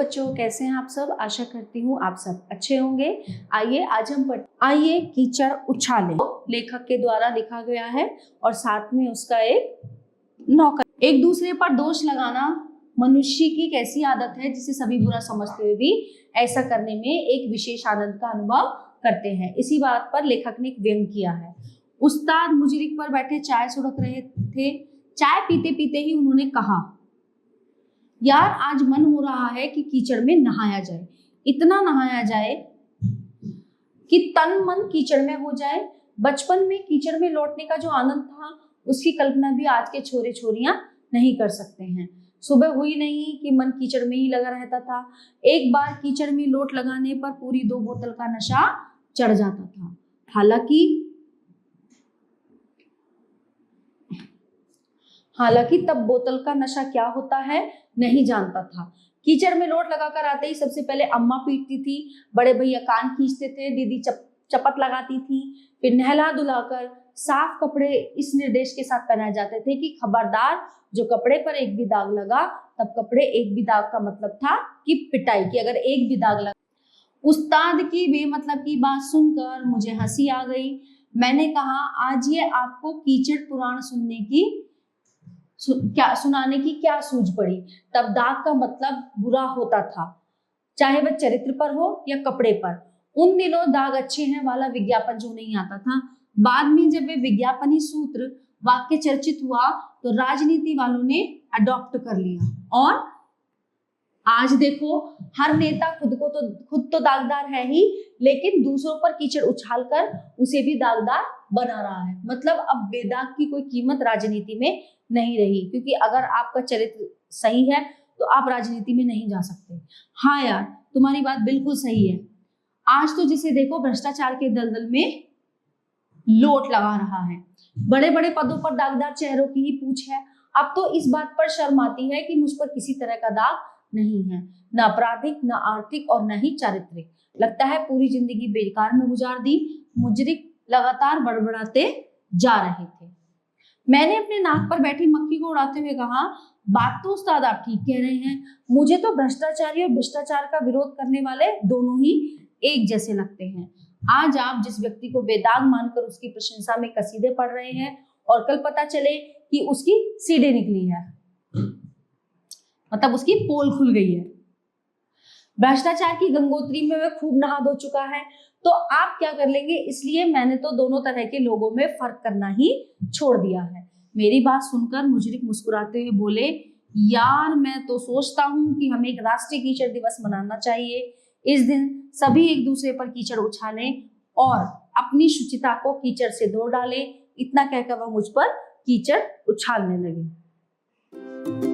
बच्चों, कैसे हैं आप सब। आशा करती हूँ आप सब अच्छे होंगे। आइए आज हम आइए कीचड़ उछाले लेखक के द्वारा लिखा गया है और साथ में उसका एक नौकर। एक दूसरे पर दोष लगाना मनुष्य की कैसी आदत है जिसे सभी बुरा समझते हुए भी ऐसा करने में एक विशेष आनंद का अनुभव करते हैं। इसी बात पर लेखक ने एक व्यंग किया है। उस्ताद मुजरिक पर बैठे चाय सुड़क रहे थे। चाय पीते पीते ही उन्होंने कहा, यार आज मन हो रहा है कि कीचड़ में नहाया जाए, इतना नहाया जाए कि तन मन कीचड़ में हो जाए। बचपन में कीचड़ में लौटने का जो आनंद था उसकी कल्पना भी आज के छोरे छोरियां नहीं कर सकते हैं। सुबह हुई नहीं कि मन कीचड़ में ही लगा रहता था। एक बार कीचड़ में लोट लगाने पर पूरी 2 बोतल का नशा चढ़ जाता था। हालांकि तब बोतल का नशा क्या होता है नहीं जानता था। कीचड़ में लोट लगाकर आते ही सबसे पहले अम्मा पीटती थी, बड़े भैया कान खींचते थे, दीदी चपत लगाती थी, फिर नहला धुलाकर साफ कपड़े इस निर्देश के साथ पहनाए जाते थे कि खबरदार, जो कपड़े पर एक भी दाग लगा, तब कपड़े एक भी दाग का मतलब था कि पिटाई की। अगर एक भी दाग लगा। उस्ताद की बेमतलब की बात सुनकर मुझे हंसी आ गई। मैंने कहा, आज ये आपको कीचड़ पुराण सुनाने की क्या सूझ पड़ी। तब दाग का मतलब बुरा होता था, चाहे वह चरित्र पर हो या कपड़े पर। उन दिनों दाग अच्छे हैं वाला विज्ञापन जो नहीं आता था। बाद में जब वे विज्ञापनी सूत्र वाक्य चर्चित हुआ तो राजनीति वालों ने अडॉप्ट कर लिया और आज देखो हर नेता खुद तो दागदार है ही, लेकिन दूसरों पर कीचड़ उछालकर उसे भी दागदार बना रहा है। मतलब अब बेदाग की कोई कीमत राजनीति में नहीं रही, क्योंकि अगर आपका चरित्र सही है तो आप राजनीति में नहीं जा सकते। हाँ यार, तुम्हारी बात बिल्कुल सही है। आज तो जिसे देखो भ्रष्टाचार के दलदल में लोट लगा रहा है। बड़े बड़े पदों पर दागदार चेहरों की ही पूछ है। अब तो इस बात पर शर्म आती है कि मुझ पर किसी तरह का दाग नहीं है, न आपराधिक, न आर्थिक और न ही चारित्रिक। लगता है पूरी जिंदगी बेकार में गुजार दी। मुजरिक लगातार बड़बड़ाते जा रहे थे। मैंने अपने नाक पर बैठी मक्खी को उड़ाते हुए कहा, बात तो उस्ताद आप ठीक कह रहे हैं। मुझे तो भ्रष्टाचारी और भ्रष्टाचार का विरोध करने वाले दोनों ही एक जैसे लगते हैं। आज आप जिस व्यक्ति को बेदाग मानकर उसकी प्रशंसा में कसीदे पढ़ रहे हैं और कल पता चले कि उसकी सीढ़ी निकली है, मतलब उसकी पोल खुल गई है, भ्रष्टाचार की गंगोत्री में वह खूब नहा धो चुका है, तो आप क्या कर लेंगे। इसलिए मैंने तो दोनों तरह के लोगों में फर्क करना ही छोड़ दिया है। मेरी बात सुनकर मुजरिक मुस्कुराते हुए बोले, यार मैं तो सोचता हूँ कि हमें एक राष्ट्रीय कीचड़ दिवस मनाना चाहिए। इस दिन सभी एक दूसरे पर कीचड़ उछालें और अपनी शुचिता को कीचड़ से धो डालें। इतना कहकर वह मुझ पर कीचड़ उछालने लगे।